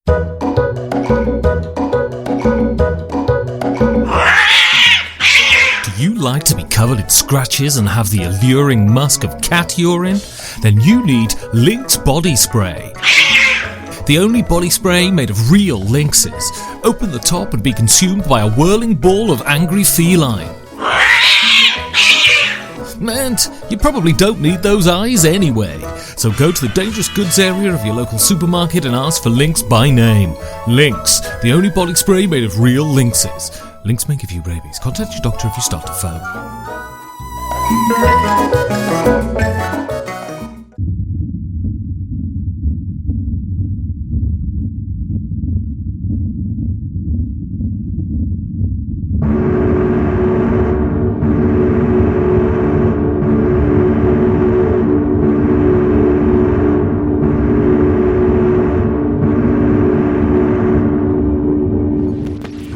Do you like to be covered in scratches and have the alluring musk of cat urine? Then you need Lynx body spray. The only body spray made of real lynxes. Open the top and be consumed by a whirling ball of angry feline. And you probably don't need those eyes anyway. So go to the dangerous goods area of your local supermarket and ask for Lynx by name. Lynx, the only body spray made of real lynxes. Lynx may give you rabies. Contact your doctor if you start to foam.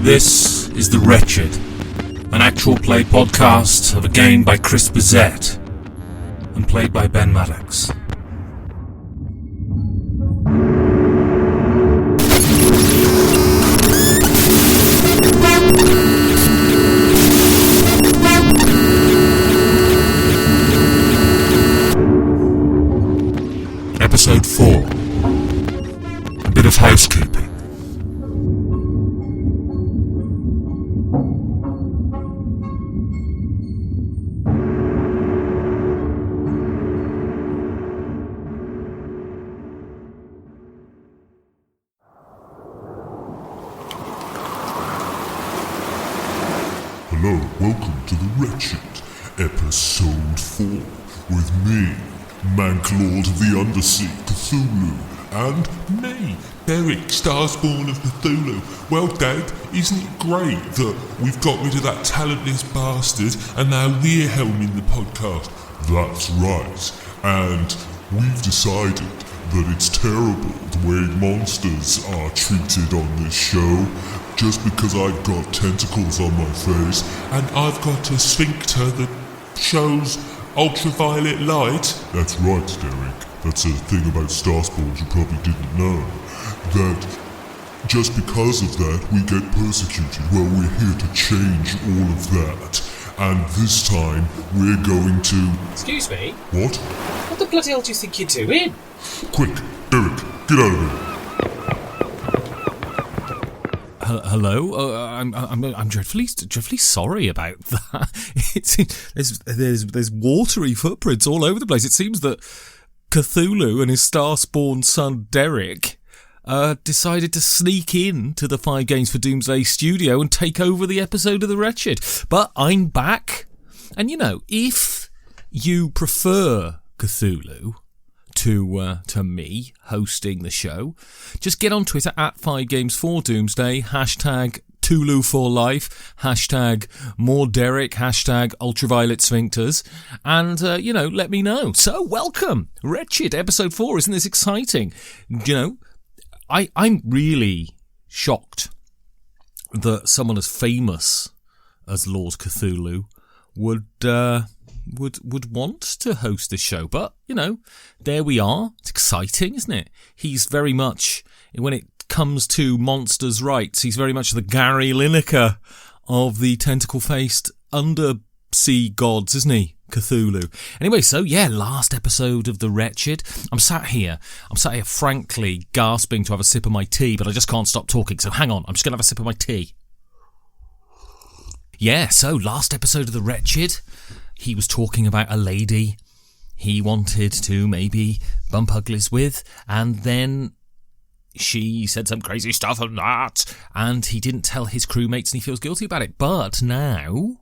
This is The Wretched, an actual play podcast of a game by Chris Bezette and played by Ben Maddox. Episode 4. A bit of housekeeping. Hello, welcome to The Wretched, Episode 4, with me, Manklord of the Undersea, Cthulhu, and me, Beric, Starspawn of Cthulhu. Well, Dad, isn't it great that we've got rid of that talentless bastard and now we're helming the podcast? That's right, and we've decided that it's terrible the way monsters are treated on this show. Just because I've got tentacles on my face and I've got a sphincter that shows ultraviolet light. That's right, Derek. That's a thing about Starspawns you probably didn't know. That just because of that we get persecuted. Well, we're here to change all of that. And this time we're going to... Excuse me? What? What the bloody hell do you think you're doing? Quick, Derek, get out of here. Hello? I'm dreadfully sorry about that. There's watery footprints all over the place. It seems that Cthulhu and his star-spawned son Derek decided to sneak in to the 5 Games for Doomsday studio and take over the episode of The Wretched. But I'm back. And you know, if you prefer Cthulhu to me hosting the show, just get on Twitter at 5Games4Doomsday, hashtag Tulu for life, hashtag more Derek, hashtag ultraviolet sphincters, and let me know. So welcome, Wretched, episode 4. Isn't this exciting? You know, I'm really shocked that someone as famous as Lord Cthulhu would want to host this show, but there we are. It's exciting, isn't it? He's very much, when it comes to monsters' rights, he's very much the Gary Lineker of the tentacle-faced undersea gods, isn't he? Cthulhu. Anyway, so yeah, last episode of The Wretched. I'm sat here frankly gasping to have a sip of my tea, but I just can't stop talking, so hang on, I'm just going to have a sip of my tea. Yeah, so last episode of The Wretched, he was talking about a lady he wanted to maybe bump uglies with, and then she said some crazy stuff and that, and he didn't tell his crewmates and he feels guilty about it. But now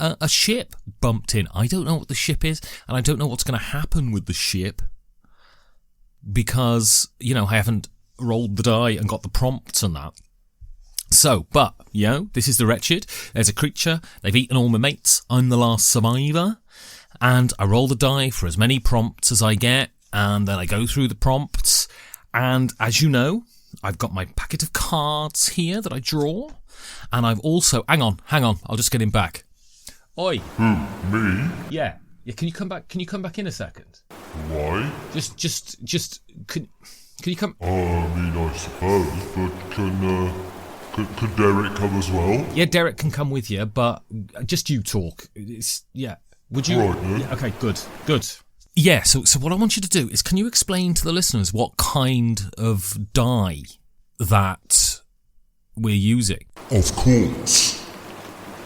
a ship bumped in. I don't know what the ship is, and I don't know what's going to happen with the ship because, I haven't rolled the die and got the prompts and that. So, but, this is The Wretched. There's a creature. They've eaten all my mates. I'm the last survivor. And I roll the die for as many prompts as I get. And then I go through the prompts. And as you know, I've got my packet of cards here that I draw. And I've also... Hang on. I'll just get him back. Oi. Who, me? Yeah. Can you come back in a second? Why? Just... Can you come? I suppose, but can Derek come as well? Yeah, Derek can come with you, but just you talk. Would you? Right, then. Yeah, okay, good. Yeah, so what I want you to do is, can you explain to the listeners what kind of die that we're using? Of course,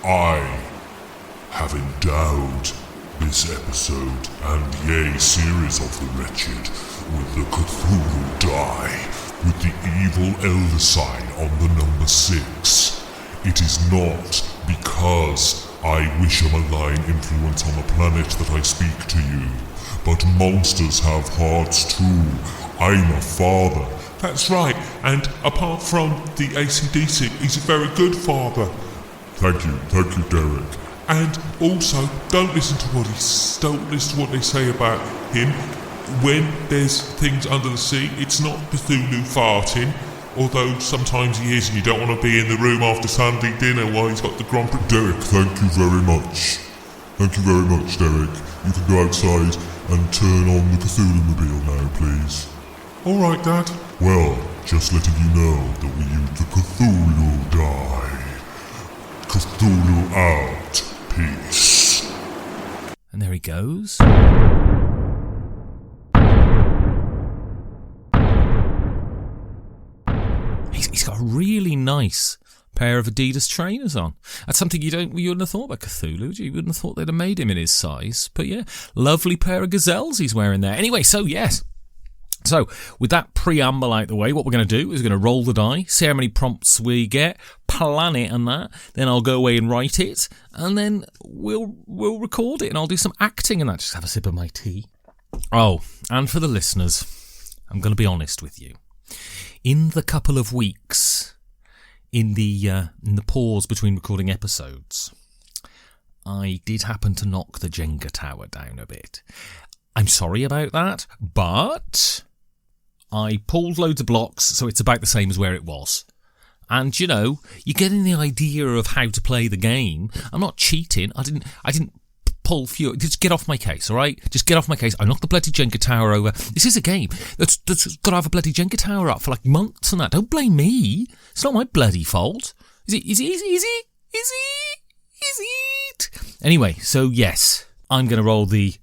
I have endowed this episode and series of The Wretched with the Cthulhu die, with the evil elder sign on the number 6. It is not because I wish a malign influence on the planet that I speak to you, but monsters have hearts too. I'm a father. That's right, and apart from the AC/DC, he's a very good father. Thank you, Derek. And also, don't listen to what they say about him. When there's things under the sea, it's not Cthulhu farting, although sometimes he is, and you don't want to be in the room after Sunday dinner while he's got the Grand Prix. Derek, thank you very much. Thank you very much, Derek. You can go outside and turn on the Cthulhu-mobile now, please. Alright, Dad. Well, just letting you know that we use the Cthulhu die. Cthulhu out. Peace. And there he goes. He's got a really nice pair of Adidas trainers on. That's something you wouldn't have thought about Cthulhu, would you? You wouldn't have thought they'd have made him in his size. But yeah, lovely pair of gazelles he's wearing there. Anyway, so yes. So, with that preamble out the way, what we're going to do is we're going to roll the die, see how many prompts we get, plan it and that, then I'll go away and write it, and then we'll record it, and I'll do some acting and that. Just have a sip of my tea. Oh, and for the listeners, I'm going to be honest with you. In the couple of weeks, in the pause between recording episodes, I did happen to knock the Jenga tower down a bit. I'm sorry about that, but I pulled loads of blocks, so it's about the same as where it was. And, you're getting the idea of how to play the game. I'm not cheating. I didn't pull few. Just get off my case, all right? Just get off my case. I knocked the bloody Jenga tower over. This is a game that's got to have a bloody Jenga tower up for like months and that. Don't blame me. It's not my bloody fault. Is it? Anyway, so yes, I'm going to roll the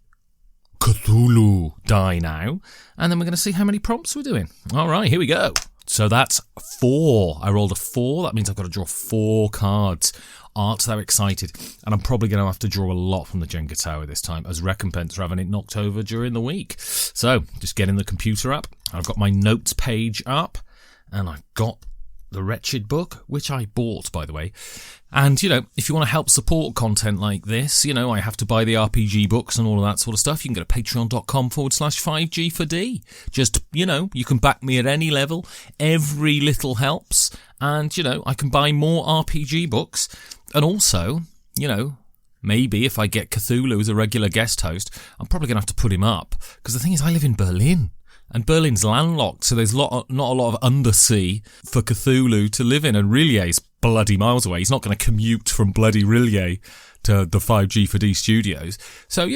Cthulhu die now, and then we're going to see how many prompts we're doing. All right, here we go. So that's 4. I rolled a 4. That means I've got to draw 4 cards. Art thou excited? And I'm probably going to have to draw a lot from the Jenga tower this time as recompense for having it knocked over during the week. So just getting the computer up. I've got my notes page up, and I've got the Wretched book, which I bought, by the way. And, if you want to help support content like this, I have to buy the RPG books and all of that sort of stuff. You can go to patreon.com/5G4D. Just, you can back me at any level. Every little helps. And, I can buy more RPG books. And also, maybe if I get Cthulhu as a regular guest host, I'm probably going to have to put him up. Because the thing is, I live in Berlin. And Berlin's landlocked, so there's not a lot of undersea for Cthulhu to live in. And Rilliers bloody miles away. He's not going to commute from bloody Rilliers to the 5G4D studios. So,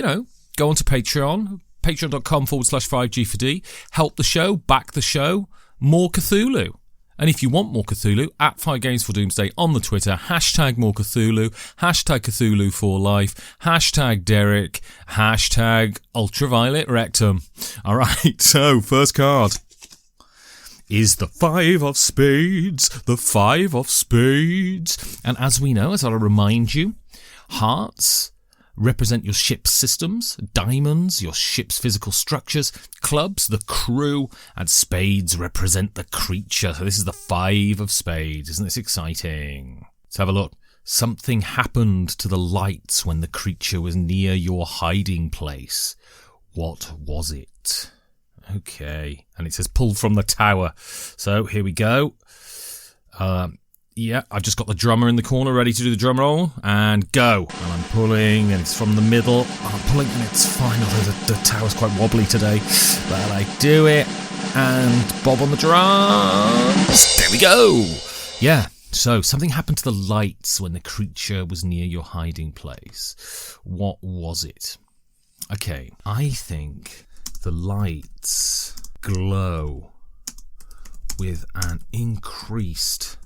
go onto Patreon, patreon.com/5G4D. Help the show, back the show, more Cthulhu. And if you want more Cthulhu, at 5 Games for Doomsday on the Twitter, hashtag more Cthulhu, hashtag Cthulhu for life, hashtag Derek, hashtag Ultraviolet Rectum. All right, so first card is the 5 of Spades, the 5 of Spades. And as we know, as I'll remind you, hearts represent your ship's systems, diamonds, your ship's physical structures, clubs, the crew, and spades represent the creature. So this is the 5 of Spades. Isn't this exciting? Let's have a look. Something happened to the lights when the creature was near your hiding place. What was it? Okay. And it says pulled from the tower. So here we go. Yeah, I've just got the drummer in the corner ready to do the drum roll, and go. And I'm pulling, and it's from the middle. I'm pulling, and it's fine, although the tower's quite wobbly today. But I do it, and bob on the drums. There we go. Yeah, so something happened to the lights when the creature was near your hiding place. What was it? Okay, I think the lights glow with an increased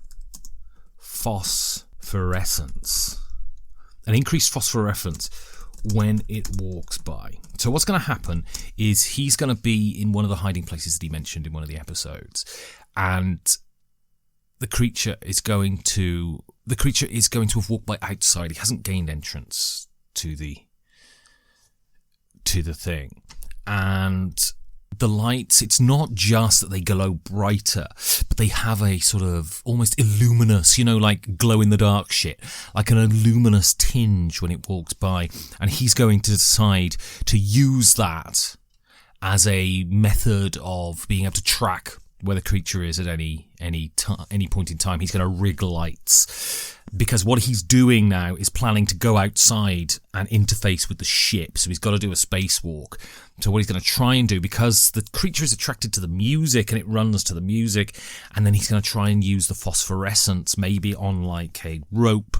phosphorescence. An increased phosphorescence when it walks by. So what's going to happen is he's going to be in one of the hiding places that he mentioned in one of the episodes, and the creature is going to have walked by outside. He hasn't gained entrance to the thing. And the lights, it's not just that they glow brighter, but they have a sort of almost illuminous, like glow-in-the-dark shit, like an illuminous tinge when it walks by. And he's going to decide to use that as a method of being able to track where the creature is at any point in time. He's going to rig lights, because what he's doing now is planning to go outside and interface with the ship. So he's got to do a spacewalk. So what he's going to try and do, because the creature is attracted to the music and it runs to the music, and then he's going to try and use the phosphorescence, maybe on like a rope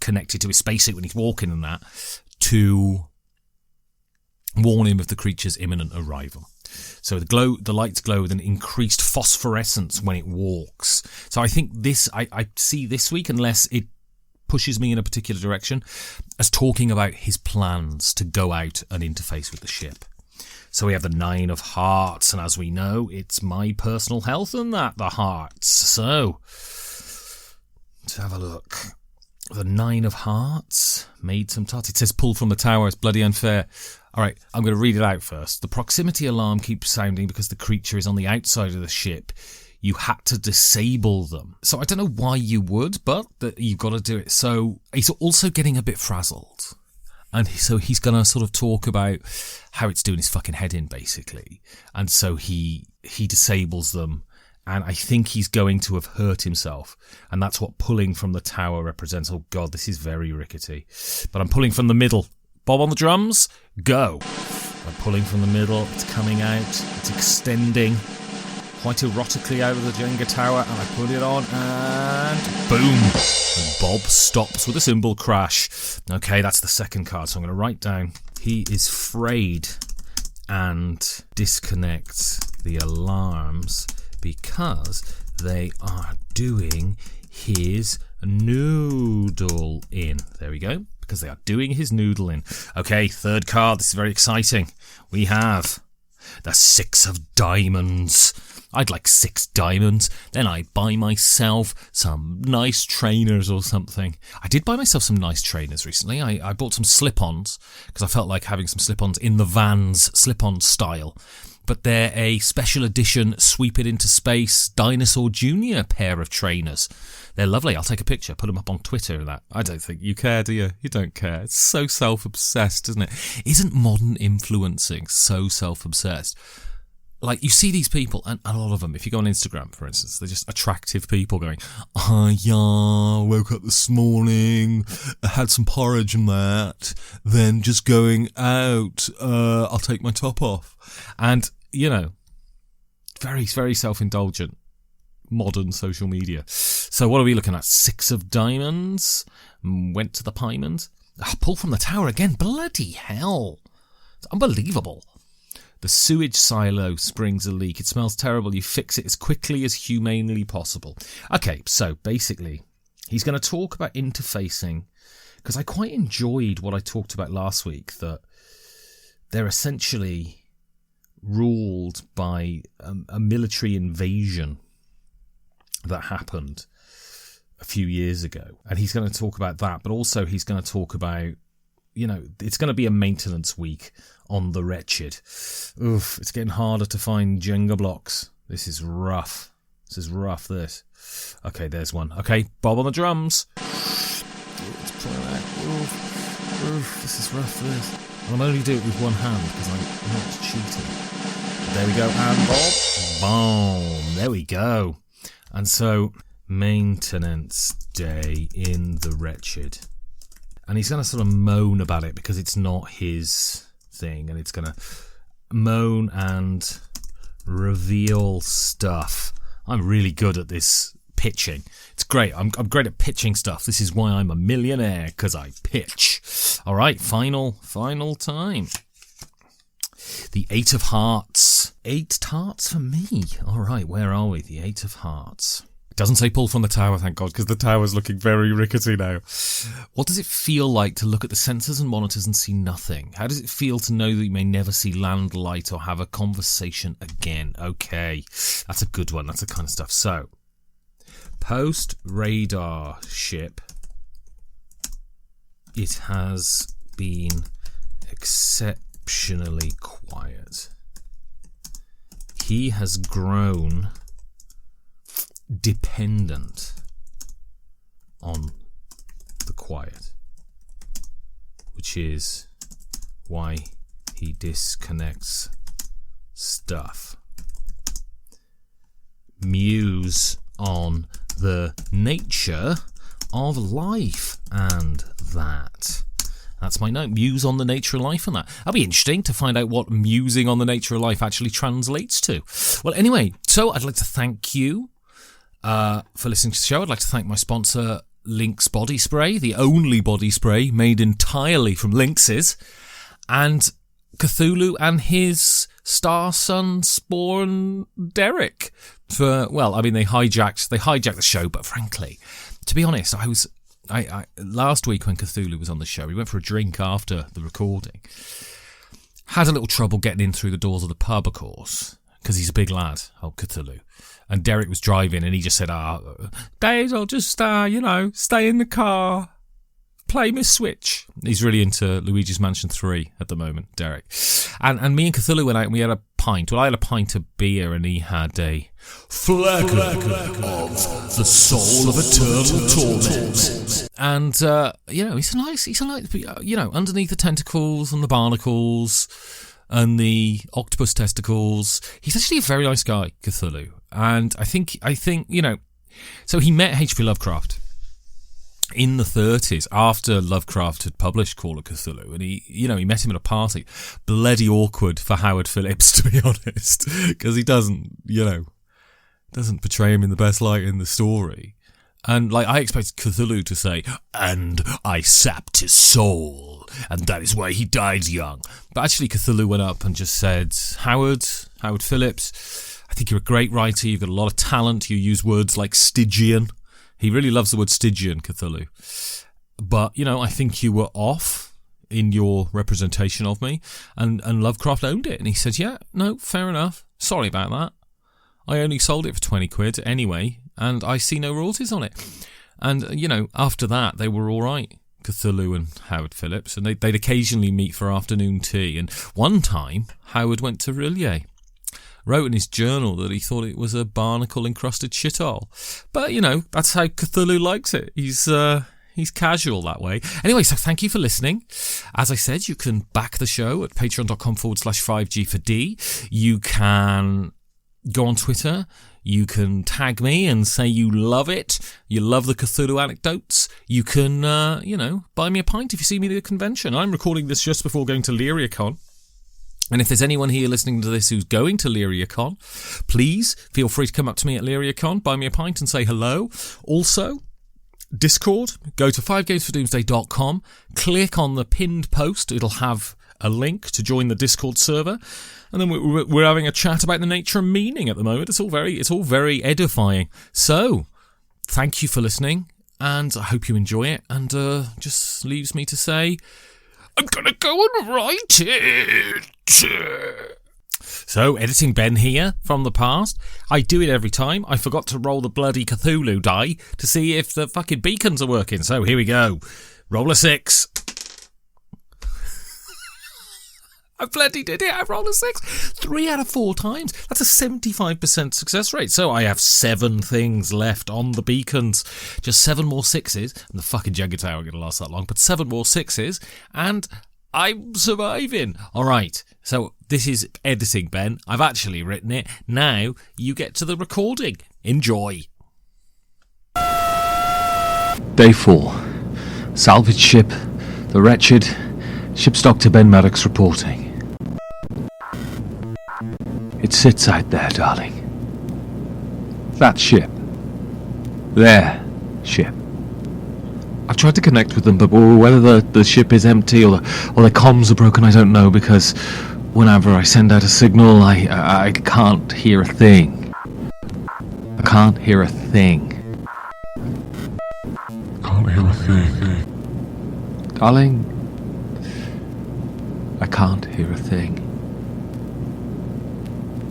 connected to his spacesuit when he's walking and that, to warn him of the creature's imminent arrival. So the lights glow with an increased phosphorescence when it walks. So I think this, I see this week, unless it pushes me in a particular direction, as talking about his plans to go out and interface with the ship. So we have the 9 of Hearts, and as we know, it's my personal health and that, the hearts. So, let's have a look. The 9 of Hearts made some tarts. It says pull from the tower. It's bloody unfair. All right, I'm going to read it out first. The proximity alarm keeps sounding because the creature is on the outside of the ship. You had to disable them. So I don't know why you would, but you've got to do it. So he's also getting a bit frazzled. And so he's going to sort of talk about how it's doing his fucking head in, basically. And so he disables them. And I think he's going to have hurt himself. And that's what pulling from the tower represents. Oh, God, this is very rickety. But I'm pulling from the middle. Bob on the drums, go. I'm pulling from the middle. It's coming out. It's extending quite erotically out of the Jenga tower. And I put it on and boom. And Bob stops with a cymbal crash. Okay, that's the second card. So I'm going to write down. He is frayed and disconnects the alarms because they are doing his noodle in. There we go. Because they are doing his noodle in. Okay, third card. This is very exciting. We have the 6 of Diamonds. I'd like 6 diamonds. Then I buy myself some nice trainers or something. I did buy myself some nice trainers recently. I bought some slip-ons because I felt like having some slip-ons in the Vans slip-on style. But they're a special edition Sweep It Into Space Dinosaur Jr. pair of trainers. They're lovely. I'll take a picture, put them up on Twitter and that. I don't think you care, do you? You don't care. It's so self-obsessed, isn't it? Isn't modern influencing so self-obsessed? Like, you see these people, and a lot of them, if you go on Instagram, for instance, they're just attractive people going, woke up this morning, had some porridge and that, then just going out, I'll take my top off. And, very, very self-indulgent, modern social media. So what are we looking at? 6 of Diamonds, went to the Pymans. Pull from the tower again, bloody hell. It's unbelievable. The sewage silo springs a leak. It smells terrible. You fix it as quickly as humanely possible. Okay, so basically, he's going to talk about interfacing, because I quite enjoyed what I talked about last week, that they're essentially ruled by a military invasion that happened a few years ago. And he's going to talk about that, but also he's going to talk about, it's going to be a maintenance week on the Wretched. Oof, it's getting harder to find Jenga blocks. This is rough. This. Okay, there's one. Okay, Bob on the drums. Let's pull it out. Oof, this is rough, this. I'll only do it with one hand because I know it's cheating. There we go, and Bob. Boom. There we go. And so, maintenance day in the Wretched. And he's going to sort of moan about it because it's not his thing, and it's going to moan and reveal stuff. I'm really good at this pitching. It's great. I'm great at pitching stuff. This is why I'm a millionaire, because I pitch. All right, final time. The 8 of Hearts. 8 tarts for me. All right, where are we? The 8 of Hearts. It doesn't say pull from the tower, thank God, because the tower's looking very rickety now. What does it feel like to look at the sensors and monitors and see nothing? How does it feel to know that you may never see land, light, or have a conversation again? Okay, that's a good one. That's the kind of stuff. So, post-radar ship. It has been exceptionally quiet. He has grown dependent on the quiet, which is why he disconnects stuff. Muse on the nature of life and that. That's my note. Muse on the nature of life and that. That'll be interesting to find out what musing on the nature of life actually translates to. Well, anyway, so I'd like to thank you for listening to the show. I'd like to thank my sponsor, Lynx Body Spray, the only body spray made entirely from lynxes, and Cthulhu and his star son, Spawn Derek. For, well, I mean, they hijacked the show, but frankly, to be honest, I last week when Cthulhu was on the show, we went for a drink after the recording. Had a little trouble getting in through the doors of the pub, of course, because he's a big lad, old Cthulhu. And Derek was driving, and he just said, Dave, I'll just, stay in the car, play my Switch. He's really into Luigi's Mansion 3 at the moment, Derek. And me and Cthulhu went out and we had a pint. Well, I had a pint of beer, and he had a flagon of the soul of eternal torment. And, he's a nice, underneath the tentacles and the barnacles and the octopus testicles, he's actually a very nice guy, Cthulhu. And I think, so he met H.P. Lovecraft in the 30s after Lovecraft had published Call of Cthulhu, and he met him at a party. Bloody awkward for Howard Phillips, to be honest, because he doesn't portray him in the best light in the story. And I expected Cthulhu to say, and I sapped his soul, and that is why he died young. But actually Cthulhu went up and just said, Howard Phillips, I think you're a great writer, you've got a lot of talent, you use words like Stygian. He really loves the word Stygian, Cthulhu. But, I think you were off in your representation of me, and Lovecraft owned it. And he said, yeah, no, fair enough. Sorry about that. I only sold it for 20 quid anyway, and I see no royalties on it. And, after that, they were all right, Cthulhu and Howard Phillips, and they'd occasionally meet for afternoon tea. And one time, Howard went to Rillier. Wrote in his journal that he thought it was a barnacle-encrusted shithole. But, that's how Cthulhu likes it. He's casual that way. Anyway, so thank you for listening. As I said, you can back the show at patreon.com/5G4D. You can go on Twitter. You can tag me and say you love it. You love the Cthulhu anecdotes. You can, buy me a pint if you see me at the convention. I'm recording this just before going to LyriaCon. And if there's anyone here listening to this who's going to LyriaCon, please feel free to come up to me at LyriaCon, buy me a pint and say hello. Also, Discord, go to 5gamesfordoomsday.com, click on the pinned post, it'll have a link to join the Discord server, and then we're having a chat about the nature and meaning at the moment. It's all very edifying. So, thank you for listening, and I hope you enjoy it, and just leaves me to say, I'm gonna go and write it. So, editing Ben here from the past. I do it every time. I forgot to roll the bloody Cthulhu die to see if the fucking beacons are working. So, here we go. Roll a 6. I bloody did it. I rolled a 6. 3 out of 4 times. That's a 75% success rate. So I have 7 things left on the beacons. Just 7 more 6s. And the fucking Jenga Tower ain't going to last that long. But 7 more 6s. And I'm surviving. All right. So this is editing, Ben. I've actually written it. Now you get to the recording. Enjoy. Day 4. Salvage ship. The Wretched. Ship's Dr. Ben Maddox reporting. It sits out there, darling. That ship. Their ship. I've tried to connect with them, but whether the ship is empty or their comms are broken, I don't know, because whenever I send out a signal, I can't hear a thing. I can't hear a thing. Can't hear a thing. Darling, I can't hear a thing.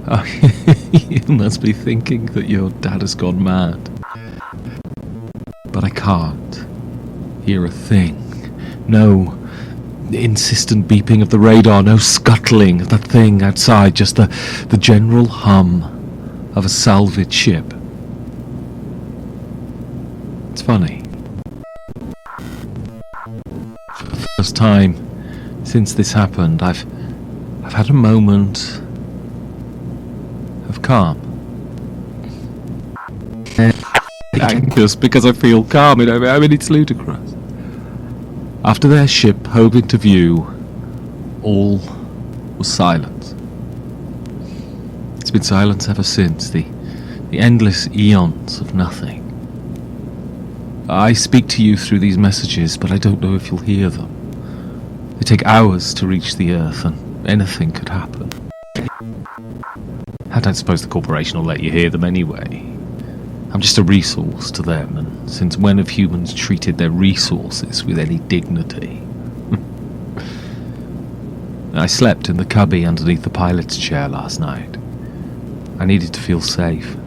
Oh, you must be thinking that your dad has gone mad. But I can't hear a thing. No insistent beeping of the radar, no scuttling of that thing outside, just the general hum of a salvage ship. It's funny. For the first time since this happened, I've had a moment of calm. Just because I feel calm, I mean, it's ludicrous. After their ship hove into view, all was silence. It's been silence ever since, the endless eons of nothing. I speak to you through these messages, but I don't know if you'll hear them. They take hours to reach the Earth, and anything could happen. I don't suppose the corporation will let you hear them anyway. I'm just a resource to them, and since when have humans treated their resources with any dignity? I slept in the cubby underneath the pilot's chair last night. I needed to feel safe.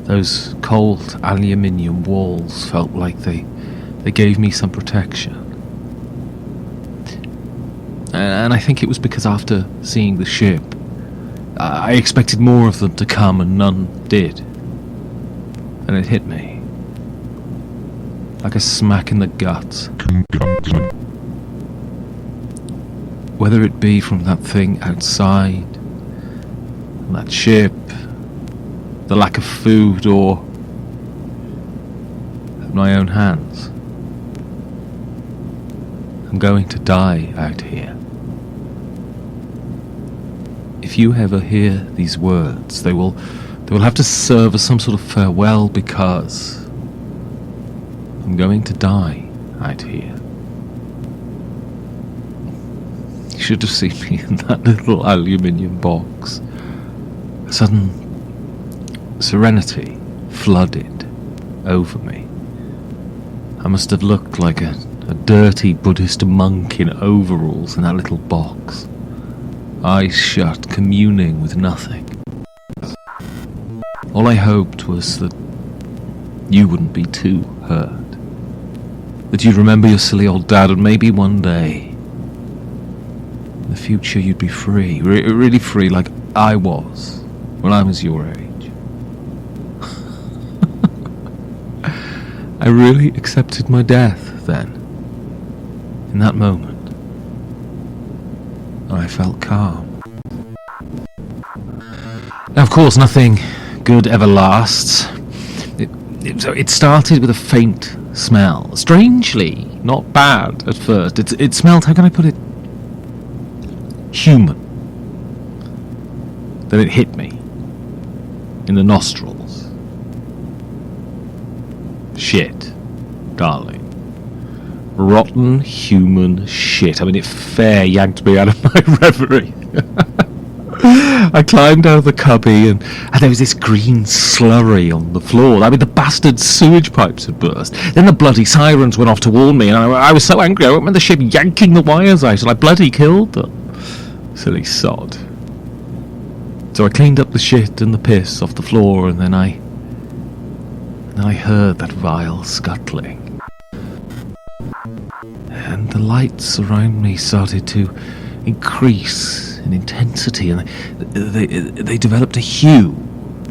Those cold aluminium walls felt like they gave me some protection. And I think it was because after seeing the ship, I expected more of them to come and none did. And it hit me like a smack in the guts. Whether it be from that thing outside, from that ship, the lack of food, or at my own hands. I'm going to die out here. If you ever hear these words, they will have to serve as some sort of farewell, because I'm going to die out here. You should have seen me in that little aluminium box. A sudden serenity flooded over me. I must have looked like a dirty Buddhist monk in overalls in that little box. Eyes shut, communing with nothing. All I hoped was that you wouldn't be too hurt. That you'd remember your silly old dad, and maybe one day, in the future, you'd be free. Really free, like I was when I was your age. I really accepted my death then, in that moment, and I felt calm. Now, of course, nothing good ever lasts. It started with a faint smell. Strangely, not bad at first. It smelled, how can I put it? Human. Then it hit me in the nostrils. Shit, darling. Rotten human shit. I mean, it fair yanked me out of my reverie. I climbed out of the cubby, and there was this green slurry on the floor. I mean, the bastard sewage pipes had burst. Then the bloody sirens went off to warn me, and I was so angry I went with the ship yanking the wires out, and I bloody killed them. Silly sod. So I cleaned up the shit and the piss off the floor, and then I heard that vile scuttling. And the lights around me started to increase in intensity, and they developed a hue,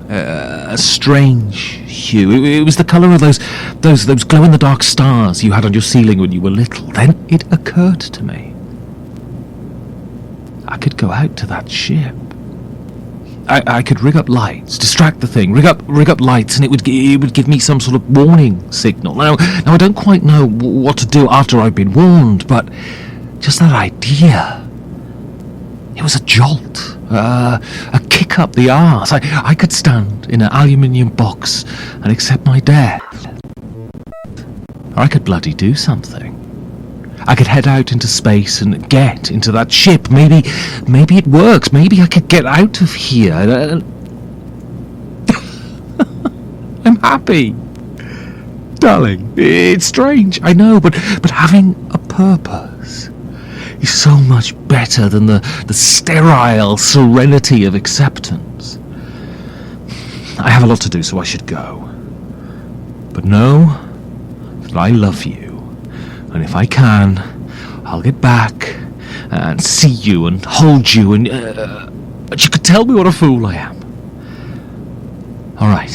a strange hue. It was the colour of those glow-in-the-dark stars you had on your ceiling when you were little. Then it occurred to me, I could go out to that ship. I could rig up lights, distract the thing, rig up lights, and it would give me some sort of warning signal. Now I don't quite know what to do after I've been warned, but just that idea, it was a jolt, a kick up the arse. I could stand in an aluminium box and accept my death, or I could bloody do something. I could head out into space and get into that ship. Maybe it works. Maybe I could get out of here. I'm happy. Darling, it's strange, I know, but having a purpose is so much better than the sterile serenity of acceptance. I have a lot to do, so I should go. But know that I love you, and if I can, I'll get back and see you and hold you, and you could tell me what a fool I am. All right.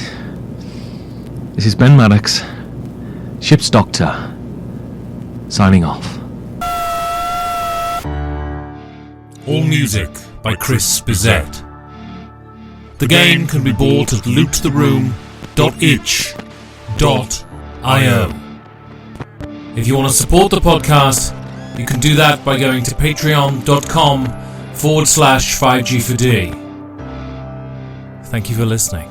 This is Ben Maddox, Ship's Doctor, signing off. All music by Chris Bizet. The game can be bought at loottheroom.itch.io. If you want to support the podcast, you can do that by going to patreon.com/5G4D. Thank you for listening.